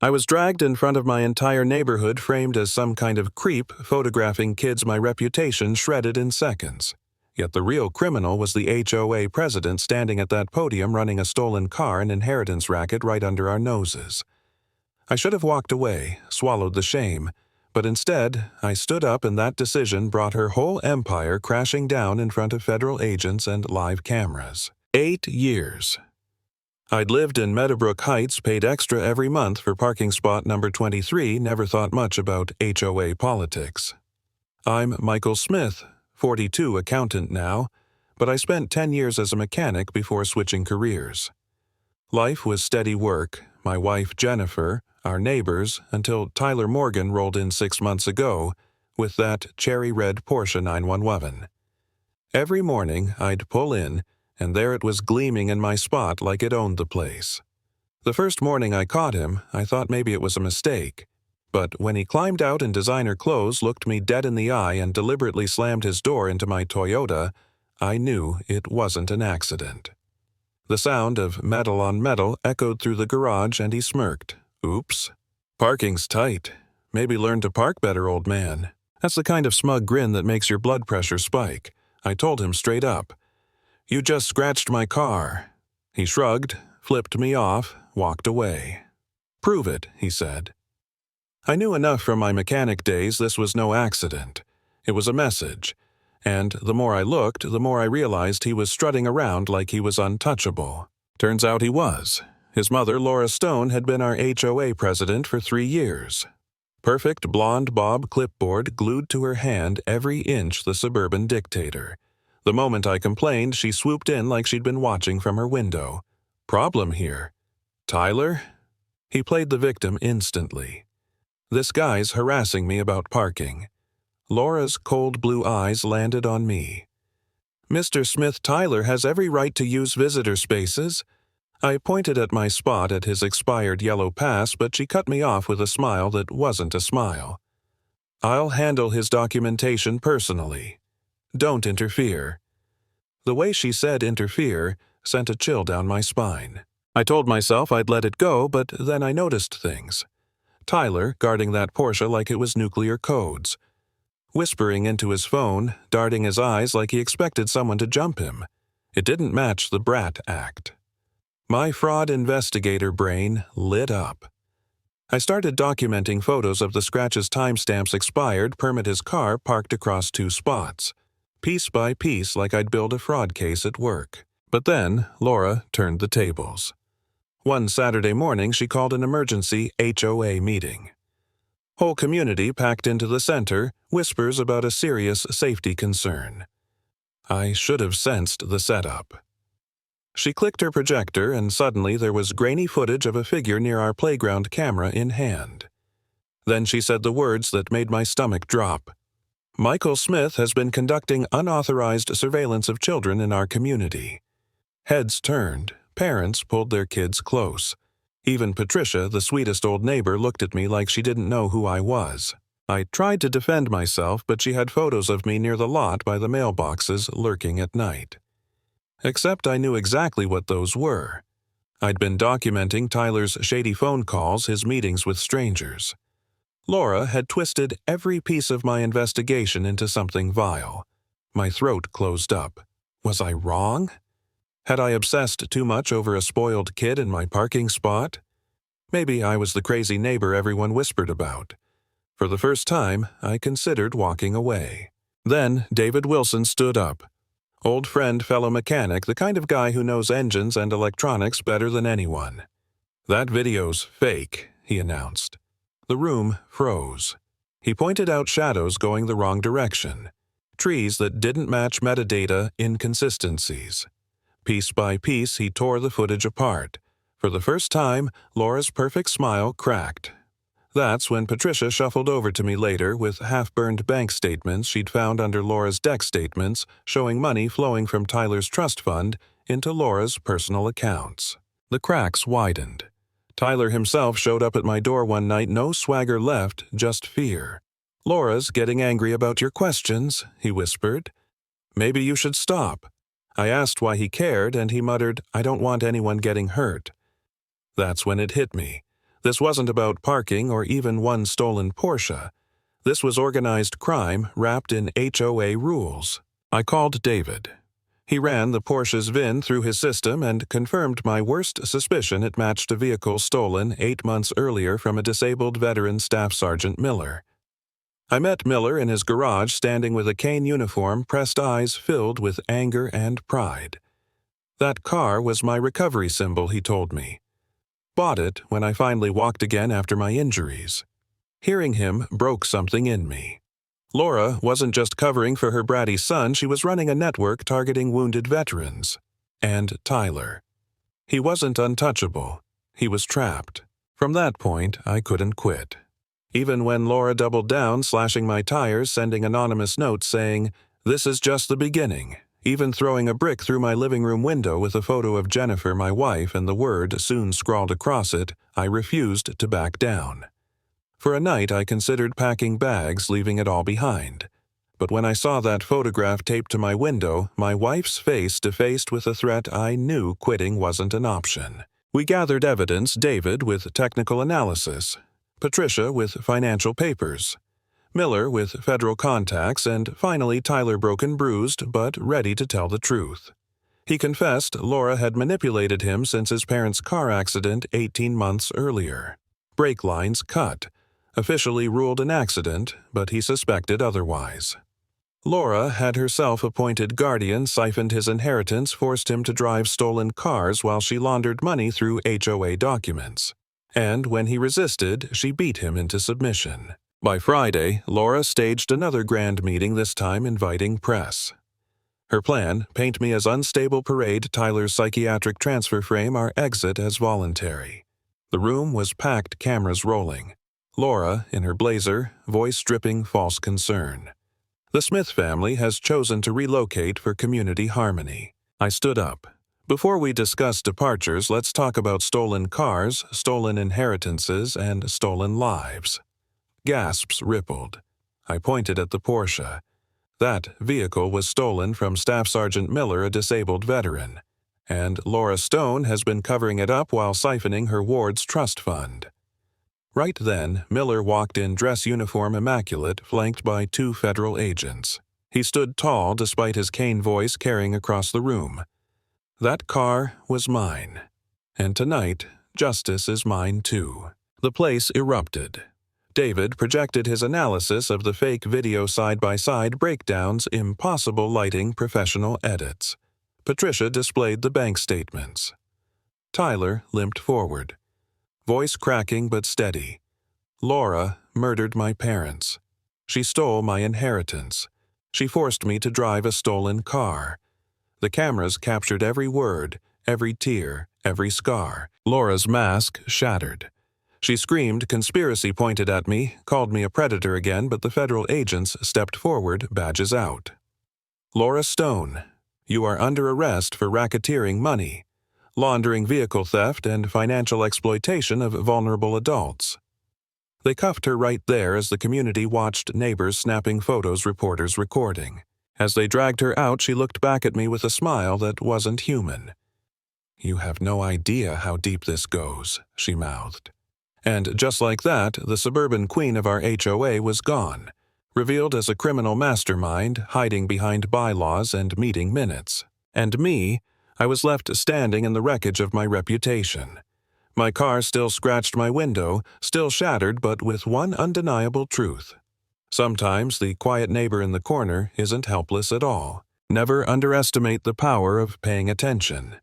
I was dragged in front of my entire neighborhood, framed as some kind of creep, photographing kids my reputation shredded in seconds. Yet the real criminal was the HOA president standing at that podium running a stolen car and inheritance racket right under our noses. I should have walked away, swallowed the shame, but instead, I stood up, and that decision brought her whole empire crashing down in front of federal agents and live cameras. 8 years. I'd lived in Meadowbrook Heights, paid extra every month for parking spot number 23, never thought much about HOA politics. I'm Michael Smith, 42, accountant now, but I spent 10 years as a mechanic before switching careers. Life was steady work, my wife Jennifer, our neighbors, until Tyler Morgan rolled in 6 months ago with that cherry red Porsche 911. Every morning I'd pull in, and there it was gleaming in my spot like it owned the place. The first morning I caught him, I thought maybe it was a mistake. But when he climbed out in designer clothes, looked me dead in the eye, and deliberately slammed his door into my Toyota, I knew it wasn't an accident. The sound of metal on metal echoed through the garage, and he smirked. Oops. Parking's tight. Maybe learn to park better, old man. That's the kind of smug grin that makes your blood pressure spike. I told him straight up. You just scratched my car. He shrugged, flipped me off, walked away. Prove it, he said. I knew enough from my mechanic days this was no accident. It was a message. And the more I looked, the more I realized he was strutting around like he was untouchable. Turns out he was. His mother, Laura Stone, had been our HOA president for 3 years. Perfect blonde bob clipboard glued to her hand, every inch the suburban dictator. The moment I complained, she swooped in like she'd been watching from her window. Problem here. Tyler? He played the victim instantly. This guy's harassing me about parking. Laura's cold blue eyes landed on me. Mr. Smith, Tyler has every right to use visitor spaces. I pointed at my spot at his expired yellow pass, but she cut me off with a smile that wasn't a smile. I'll handle his documentation personally. Don't interfere. The way she said interfere sent a chill down my spine. I told myself I'd let it go, but then I noticed things. Tyler guarding that Porsche like it was nuclear codes. Whispering into his phone, darting his eyes like he expected someone to jump him. It didn't match the brat act. My fraud investigator brain lit up. I started documenting photos of the scratches timestamps expired, permit his car parked across 2 spots. Piece by piece like I'd build a fraud case at work. But then Laura turned the tables. One Saturday morning she called an emergency HOA meeting. Whole community packed into the center, whispers about a serious safety concern. I should have sensed the setup. She clicked her projector, and suddenly there was grainy footage of a figure near our playground, camera in hand. Then she said the words that made my stomach drop. Michael Smith has been conducting unauthorized surveillance of children in our community. Heads turned, parents pulled their kids close. Even Patricia, the sweetest old neighbor, looked at me like she didn't know who I was. I tried to defend myself, but she had photos of me near the lot by the mailboxes lurking at night. Except I knew exactly what those were. I'd been documenting Tyler's shady phone calls, his meetings with strangers. Laura had twisted every piece of my investigation into something vile. My throat closed up. Was I wrong? Had I obsessed too much over a spoiled kid in my parking spot? Maybe I was the crazy neighbor everyone whispered about. For the first time, I considered walking away. Then David Wilson stood up. Old friend, fellow mechanic, the kind of guy who knows engines and electronics better than anyone. That video's fake, he announced. The room froze. He pointed out shadows going the wrong direction. Trees that didn't match metadata inconsistencies. Piece by piece, he tore the footage apart. For the first time, Laura's perfect smile cracked. That's when Patricia shuffled over to me later with half-burned bank statements she'd found under Laura's deck statements showing money flowing from Tyler's trust fund into Laura's personal accounts. The cracks widened. Tyler himself showed up at my door one night, no swagger left, just fear. "Laura's getting angry about your questions," he whispered. "Maybe you should stop." I asked why he cared, and he muttered, "I don't want anyone getting hurt." That's when it hit me. This wasn't about parking or even one stolen Porsche. This was organized crime wrapped in HOA rules. I called David. He ran the Porsche's VIN through his system and confirmed my worst suspicion it matched a vehicle stolen 8 months earlier from a disabled veteran Staff Sergeant Miller. I met Miller in his garage standing with a cane uniform, pressed eyes filled with anger and pride. That car was my recovery symbol, he told me. Bought it when I finally walked again after my injuries. Hearing him broke something in me. Laura wasn't just covering for her bratty son, she was running a network targeting wounded veterans. And Tyler. He wasn't untouchable. He was trapped. From that point, I couldn't quit. Even when Laura doubled down, slashing my tires, sending anonymous notes saying, "This is just the beginning," even throwing a brick through my living room window with a photo of Jennifer, my wife, and the word soon scrawled across it, I refused to back down. For a night, I considered packing bags, leaving it all behind. But when I saw that photograph taped to my window, my wife's face defaced with a threat, I knew quitting wasn't an option. We gathered evidence, David with technical analysis, Patricia with financial papers, Miller with federal contacts, and finally Tyler broken, bruised, but ready to tell the truth. He confessed Laura had manipulated him since his parents' car accident 18 months earlier. Brake lines cut. Officially ruled an accident, but he suspected otherwise. Laura had her self-appointed guardian siphoned his inheritance, forced him to drive stolen cars while she laundered money through HOA documents. And when he resisted, she beat him into submission. By Friday, Laura staged another grand meeting, this time inviting press. Her plan, paint me as unstable parade, Tyler's psychiatric transfer frame, our exit as voluntary. The room was packed, cameras rolling. Laura, in her blazer, voice dripping false concern. The Smith family has chosen to relocate for community harmony. I stood up. Before we discuss departures, let's talk about stolen cars, stolen inheritances, and stolen lives. Gasps rippled. I pointed at the Porsche. That vehicle was stolen from Staff Sergeant Miller, a disabled veteran. And Laura Stone has been covering it up while siphoning her ward's trust fund. Right then, Miller walked in, dress uniform immaculate, flanked by 2 federal agents. He stood tall despite his cane voice carrying across the room. That car was mine. And tonight, justice is mine too. The place erupted. David projected his analysis of the fake video side-by-side breakdowns, impossible lighting, professional edits. Patricia displayed the bank statements. Tyler limped forward. Voice cracking but steady. Laura murdered my parents. She stole my inheritance. She forced me to drive a stolen car. The cameras captured every word, every tear, every scar. Laura's mask shattered. She screamed, conspiracy pointed at me, called me a predator again, but the federal agents stepped forward, badges out. Laura Stone, you are under arrest for racketeering money, laundering vehicle theft, and financial exploitation of vulnerable adults. They cuffed her right there as the community watched, neighbors snapping photos, reporters recording. As they dragged her out, she looked back at me with a smile that wasn't human. "You have no idea how deep this goes," she mouthed. And just like that, the suburban queen of our HOA was gone, revealed as a criminal mastermind, hiding behind bylaws and meeting minutes. And me, I was left standing in the wreckage of my reputation. My car still scratched my window, still shattered, but with one undeniable truth. Sometimes the quiet neighbor in the corner isn't helpless at all. Never underestimate the power of paying attention.